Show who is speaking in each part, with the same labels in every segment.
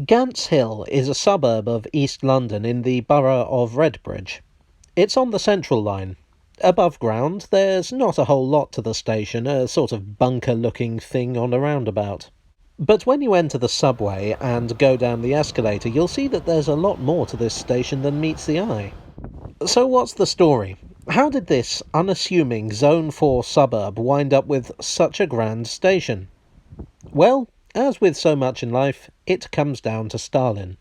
Speaker 1: Gants Hill is a suburb of East London in the borough of Redbridge. It's on the Central Line. Above ground, there's not a whole lot to the station, a sort of bunker-looking thing on a roundabout. But when you enter the subway and go down the escalator, you'll see that there's a lot more to this station than meets the eye. So what's the story? How did this unassuming Zone 4 suburb wind up with such a grand station? Well, as with so much in life, it comes down to Stalin.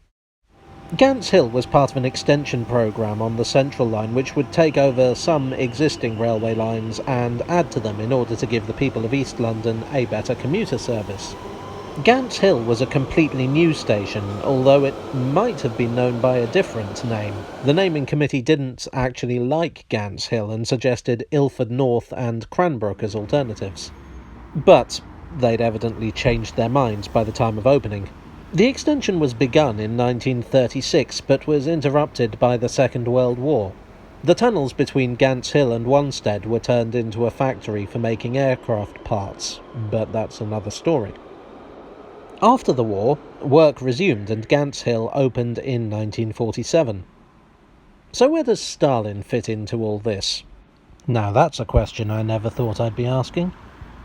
Speaker 1: Gants Hill was part of an extension programme on the Central Line which would take over some existing railway lines and add to them in order to give the people of East London a better commuter service. Gants Hill was a completely new station, although it might have been known by a different name. The naming committee didn't actually like Gants Hill and suggested Ilford North and Cranbrook as alternatives. But they'd evidently changed their minds by the time of opening. The extension was begun in 1936, but was interrupted by the Second World War. The tunnels between Gants Hill and Wanstead were turned into a factory for making aircraft parts, but that's another story. After the war, work resumed and Gants Hill opened in 1947. So where does Stalin fit into all this? Now that's a question I never thought I'd be asking.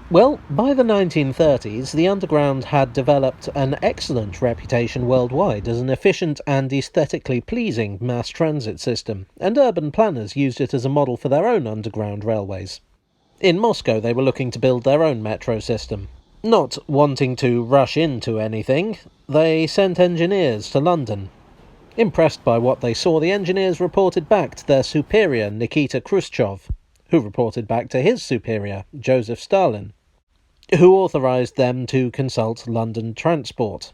Speaker 1: Well, by the 1930s, the Underground had developed an excellent reputation worldwide as an efficient and aesthetically pleasing mass transit system, and urban planners used it as a model for their own underground railways. In Moscow, they were looking to build their own metro system. Not wanting to rush into anything, they sent engineers to London. Impressed by what they saw, the engineers reported back to their superior, Nikita Khrushchev, who reported back to his superior, Joseph Stalin, who authorised them to consult London Transport.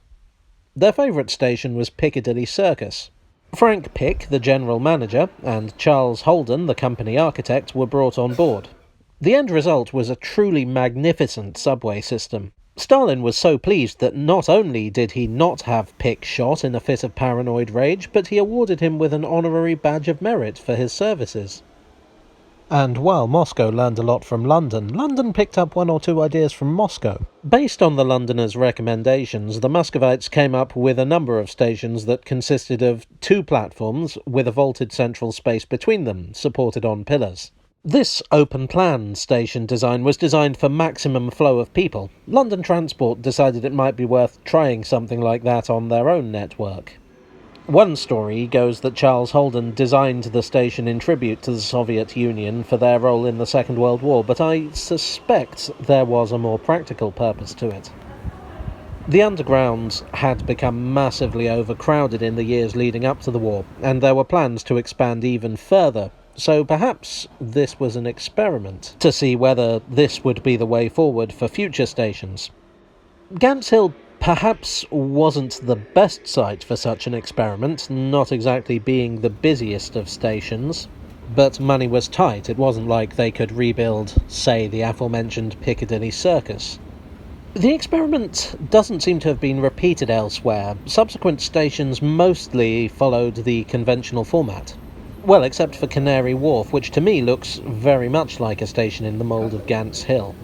Speaker 1: Their favourite station was Piccadilly Circus. Frank Pick, the general manager, and Charles Holden, the company architect, were brought on board. The end result was a truly magnificent subway system. Stalin was so pleased that not only did he not have Pick shot in a fit of paranoid rage, but he awarded him with an honorary badge of merit for his services. And while Moscow learned a lot from London, London picked up one or two ideas from Moscow. Based on the Londoners' recommendations, the Muscovites came up with a number of stations that consisted of two platforms with a vaulted central space between them, supported on pillars. This open-plan station design was designed for maximum flow of people. London Transport decided it might be worth trying something like that on their own network. One story goes that Charles Holden designed the station in tribute to the Soviet Union for their role in the Second World War, but I suspect there was a more practical purpose to it. The Underground had become massively overcrowded in the years leading up to the war, and there were plans to expand even further, so perhaps this was an experiment to see whether this would be the way forward for future stations. Gants Hill perhaps wasn't the best site for such an experiment, not exactly being the busiest of stations, but money was tight. It wasn't like they could rebuild, say, the aforementioned Piccadilly Circus. The experiment doesn't seem to have been repeated elsewhere. Subsequent stations mostly followed the conventional format. Well, except for Canary Wharf, which to me looks very much like a station in the mould of Gants Hill.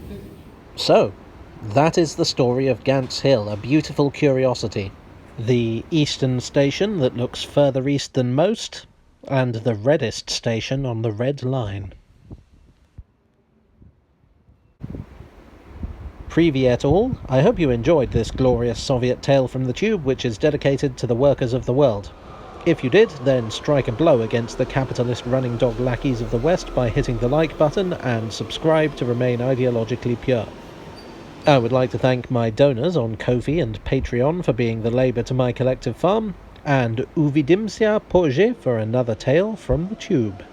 Speaker 1: So, that is the story of Gants Hill, a beautiful curiosity. The eastern station that looks further east than most, and the reddest station on the Red Line. Privyet all, I hope you enjoyed this glorious Soviet tale from the tube, which is dedicated to the workers of the world. If you did, then strike a blow against the capitalist running dog lackeys of the West by hitting the like button and subscribe to remain ideologically pure. I would like to thank my donors on Ko-fi and Patreon for being the labour to my collective farm, and Uvidimsia Poje for another tale from the tube.